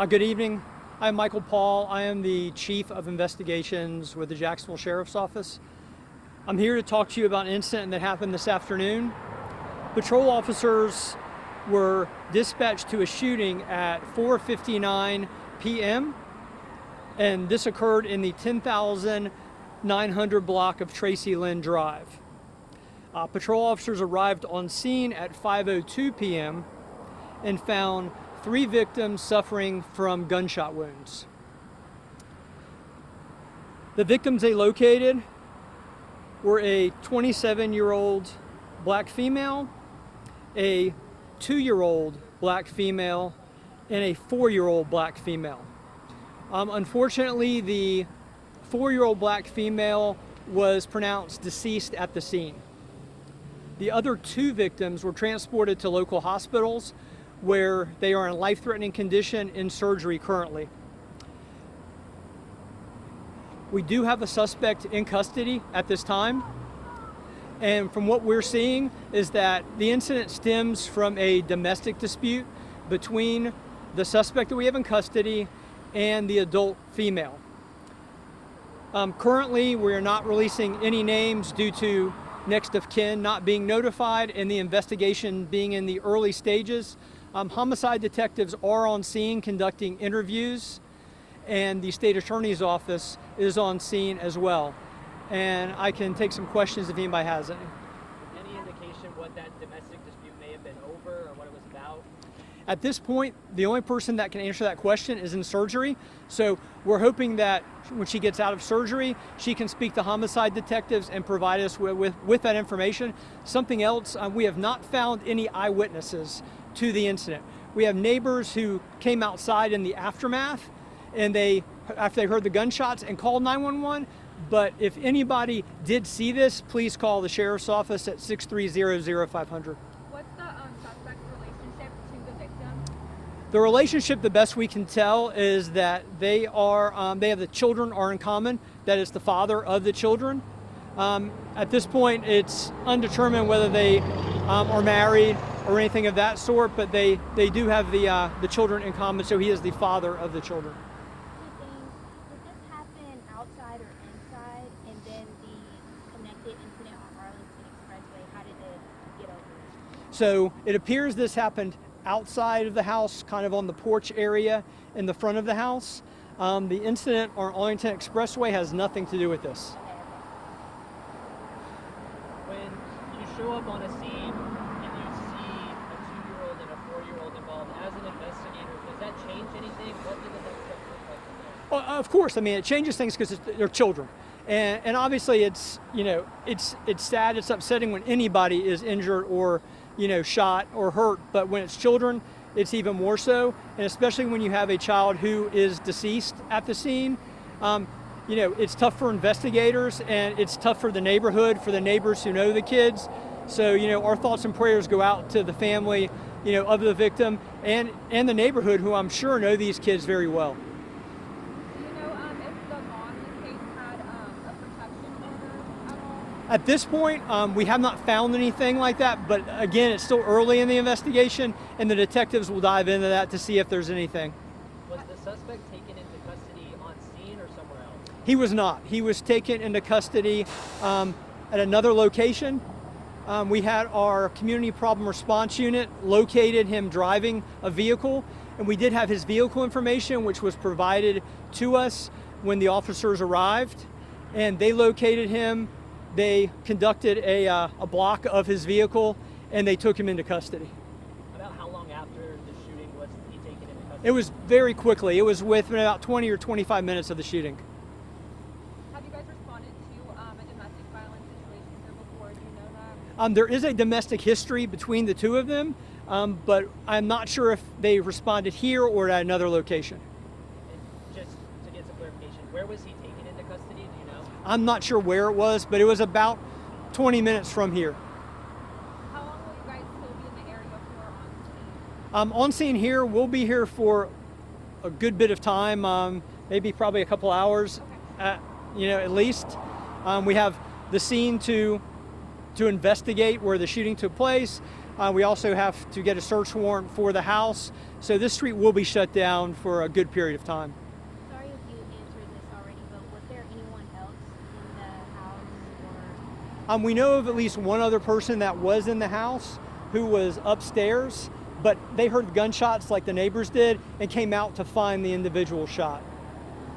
Good evening. I'm Michael Paul. I am the Chief of Investigations with the Jacksonville Sheriff's Office. I'm here to talk to you about an incident that happened this afternoon. Patrol officers were dispatched to a shooting at 4:59 p.m. and this occurred in the 10,900 block of Traci Lynn Drive. Patrol officers arrived on scene at 5:02 p.m. and found 3 victims suffering from gunshot wounds. The victims they located were a 27-year-old black female, a 2-year-old black female, and a 4-year-old black female. Unfortunately, the 4-year-old black female was pronounced deceased at the scene. The other 2 victims were transported to local hospitals where they are in life-threatening condition in surgery currently. We do have a suspect in custody at this time, and from what we're seeing is that the incident stems from a domestic dispute between the suspect that we have in custody and the adult female. Currently, we are not releasing any names due to next of kin not being notified and the investigation being in the early stages. Homicide detectives are on scene conducting interviews, and the state attorney's office is on scene as well. And I can take some questions if anybody has any. Any indication what that domestic dispute may have been over or what it was about? At this point, the only person that can answer that question is in surgery. So we're hoping that when she gets out of surgery, she can speak to homicide detectives and provide us with that information. Something else, we have not found any eyewitnesses to the incident. We have neighbors who came outside in the aftermath and after they heard the gunshots and called 911. But if anybody did see this, please call the Sheriff's Office at 630-0500. What's the suspect's relationship to the victim? The relationship, the best we can tell, is that they have the children are in common. That is the father of the children. At this point, it's undetermined whether they are married or anything of that sort, but they do have the children in common, so he is the father of the children. Did this happen outside or inside? And then the connected incident on Arlington Expressway, how did it get over it? So it appears this happened outside of the house, kind of on the porch area in the front of the house. The incident on Arlington Expressway has nothing to do with this. When you show up on a scene and you see a 2-year-old and a 4-year-old involved, as an investigator, does that change anything? What did the next step look like from there? Well, of course, I mean, it changes things because they're children. And obviously it's sad, it's upsetting when anybody is injured or, shot or hurt, but when it's children, it's even more so. And especially when you have a child who is deceased at the scene, it's tough for investigators and it's tough for the neighborhood, for the neighbors who know the kids. So, our thoughts and prayers go out to the family, of the victim and the neighborhood, who I'm sure know these kids very well. Do you know if the law in this case had a protection order at all? At this point, we have not found anything like that, but again, it's still early in the investigation and the detectives will dive into that to see if there's anything. Was the suspect taken into custody on scene or somewhere else? He was not. He was taken into custody at another location. We had our community problem response unit located him driving a vehicle, and we did have his vehicle information, which was provided to us when the officers arrived, and they located him. They conducted a block of his vehicle, and they took him into custody. About how long after the shooting was he taken into custody? It was very quickly. It was within about 20 or 25 minutes of the shooting. Have you guys responded to a domestic violence situation here before? Do you know that? There is a domestic history between the 2 of them, but I'm not sure if they responded here or at another location. And just to get some clarification, where was he taken into custody? Do you know? I'm not sure where it was, but it was about 20 minutes from here. How long will you guys still be in the area for on scene? On scene here, we'll be here for a good bit of time, maybe probably a couple hours, at least. We have the scene to investigate where the shooting took place, We also have to get a search warrant for the house. So this street will be shut down for a good period of time. Sorry if you answered this already, but was there anyone else in the house or? We know of at least one other person that was in the house who was upstairs, but they heard gunshots like the neighbors did and came out to find the individual shot.